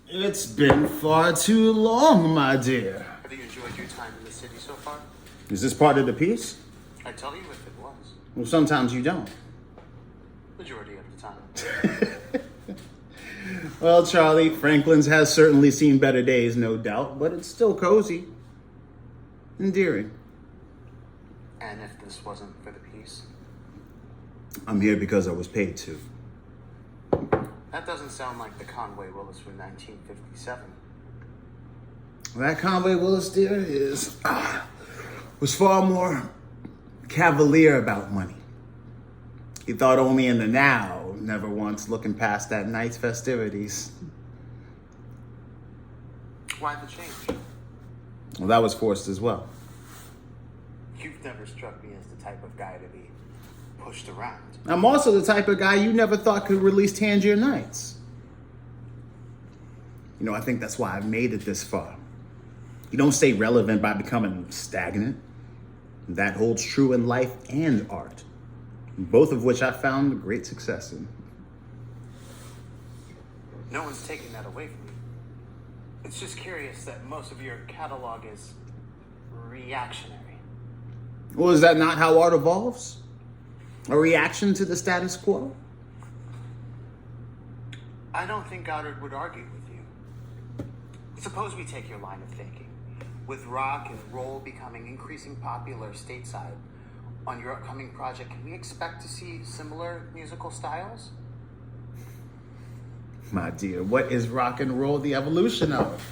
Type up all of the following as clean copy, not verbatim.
It's been far too long, my dear. Have you enjoyed your time in the city so far? Is this part of the piece? I'd tell you if it was. Well, sometimes you don't. Majority of the time. Well, Charlie, Franklin's has certainly seen better days, no doubt, but it's still cozy. Endearing. And if this wasn't for the piece? I'm here because I was paid to. That doesn't sound like the Conway Willis from 1957. That Conway Willis, dear, was far more cavalier about money. He thought only in the now, never once looking past that night's festivities. Why the change? Well, that was forced as well. You've never struck me as the type of guy to be pushed around. I'm also the type of guy you never thought could release Tangier Nights. You know, I think that's why I've made it this far. You don't stay relevant by becoming stagnant. That holds true in life and art, both of which I found great success in. No one's taking that away from you. It's just curious that most of your catalog is reactionary. Well, is that not how art evolves? A reaction to the status quo? I don't think Goddard would argue with you. Suppose we take your line of thinking. With rock and roll becoming increasingly popular stateside, on your upcoming project, can we expect to see similar musical styles? My dear, what is rock and roll the evolution of?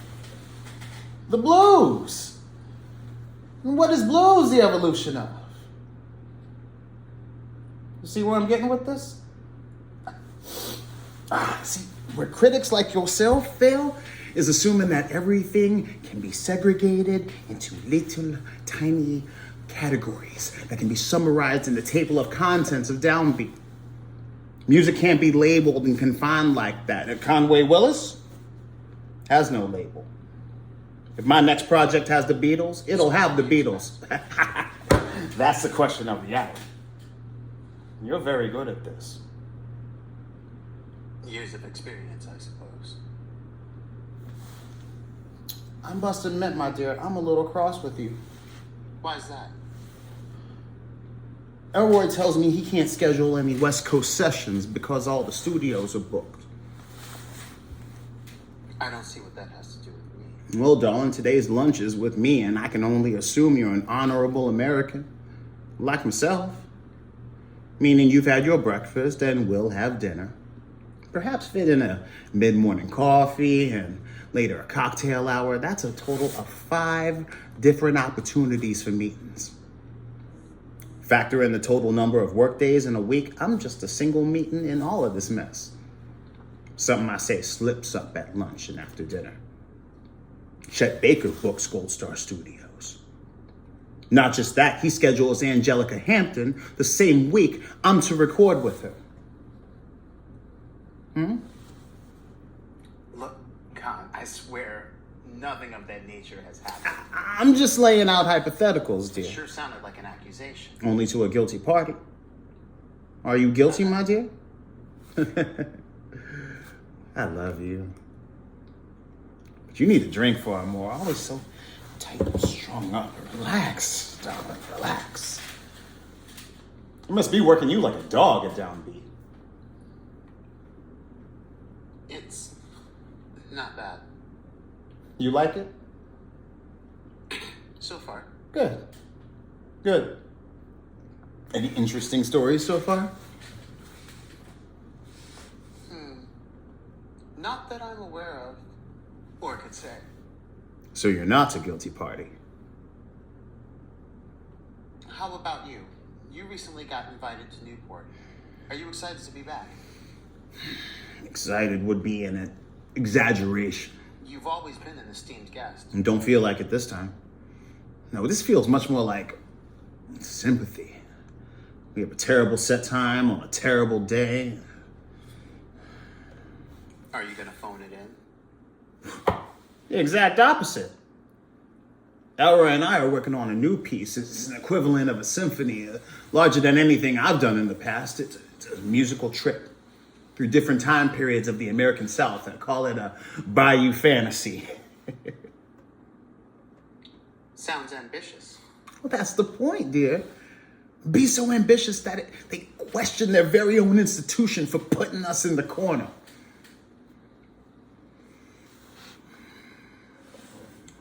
The blues. And what is blues the evolution of? You see where I'm getting with this? See, where critics like yourself fail is assuming that everything can be segregated into little tiny categories that can be summarized in the table of contents of Downbeat. Music can't be labeled and confined like that. And Conway Willis has no label. If my next project has the Beatles, it'll have the Beatles. That's the question of the hour. You're very good at this. Years of experience, I suppose. I must admit, my dear, I'm a little cross with you. Why is that? Ellroy tells me he can't schedule any West Coast sessions because all the studios are booked. I don't see what that has to do with me. Well, darling, today's lunch is with me, and I can only assume you're an honorable American, like myself. Meaning you've had your breakfast and will have dinner. Perhaps fit in a mid-morning coffee and later a cocktail hour. That's a total of 5 different opportunities for meetings. Factor in the total number of work days in a week, I'm just a single meeting in all of this mess. Something I say slips up at lunch and after dinner. Chet Baker books Gold Star Studios. Not just that, he schedules Angelica Hampton the same week I'm to record with her. Look, Con, I swear nothing of that nature has happened. I'm just laying out hypotheticals, dear. It sure sounded like an accusation. Only to a guilty party. Are you guilty, my dear? I love you. But you need to drink far more. Always so tight and strung up. Relax, darling, relax. I must be working you like a dog at Downbeat. It's not bad. You like it? So far. Good. Good. Any interesting stories so far? Not that I'm aware of, or could say. So you're not a guilty party. How about you? You recently got invited to Newport. Are you excited to be back? Excited would be an exaggeration. You've always been an esteemed guest. And don't feel like it this time. No, this feels much more like sympathy. We have a terrible set time on a terrible day. Are you gonna phone it in? The exact opposite. Ellroy and I are working on a new piece. It's an equivalent of a symphony, larger than anything I've done in the past. It's a musical trip. through different time periods of the American South and call it a Bayou fantasy. Sounds ambitious. Well, that's the point, dear. Be so ambitious that they question their very own institution for putting us in the corner.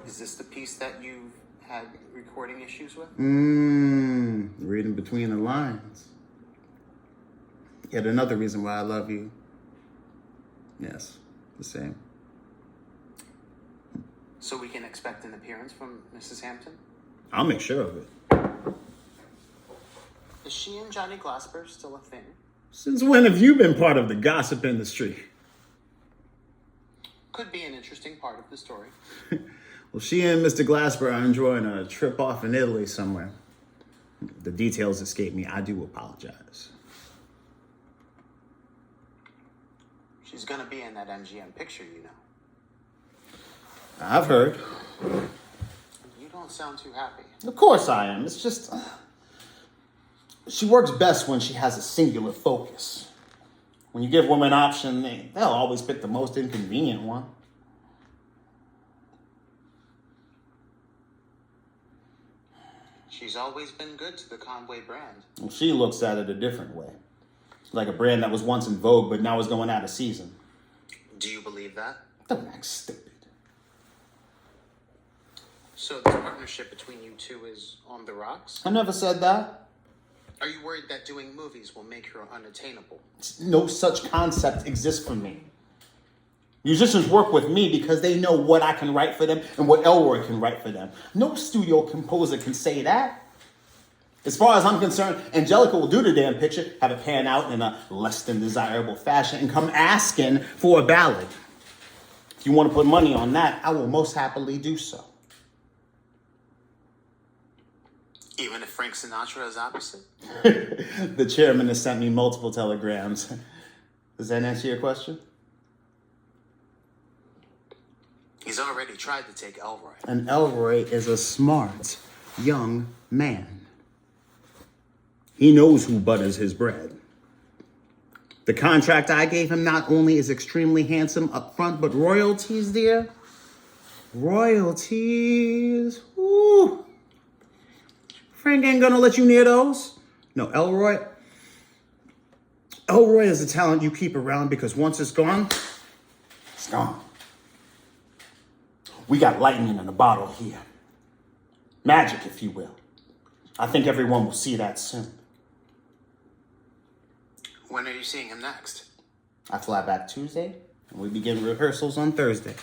Is this the piece that you had recording issues with? Reading between the lines. Yet another reason why I love you. Yes, the same. So we can expect an appearance from Mrs. Hampton? I'll make sure of it. Is she and Johnny Glasper still a thing? Since when have you been part of the gossip industry? Could be an interesting part of the story. Well, she and Mr. Glasper are enjoying a trip off in Italy somewhere. The details escape me. I do apologize. She's gonna be in that MGM picture, you know. I've heard. You don't sound too happy. Of course I am. It's just... she works best when she has a singular focus. When you give women an option, they'll always pick the most inconvenient one. She's always been good to the Conway brand. Well, she looks at it a different way. Like a brand that was once in vogue, but now is going out of season. Do you believe that? Don't act stupid. So this partnership between you two is on the rocks? I never said that. Are you worried that doing movies will make her unattainable? No such concept exists for me. Musicians work with me because they know what I can write for them and what Ellroy can write for them. No studio composer can say that. As far as I'm concerned, Angelica will do the damn picture, have it pan out in a less than desirable fashion, and come asking for a ballad. If you want to put money on that, I will most happily do so. Even if Frank Sinatra is opposite? The chairman has sent me multiple telegrams. Does that answer your question? He's already tried to take Ellroy. And Ellroy is a smart young man. He knows who butters his bread. The contract I gave him not only is extremely handsome up front, but royalties, dear. Royalties. Ooh. Frank ain't gonna let you near those. No, Ellroy is a talent you keep around because once it's gone, it's gone. We got lightning in a bottle here. Magic, if you will. I think everyone will see that soon. When are you seeing him next? I fly back Tuesday, and we begin rehearsals on Thursday.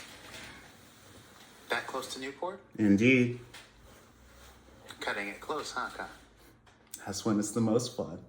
That close to Newport? Indeed. Cutting it close, huh, Con? That's when it's the most fun.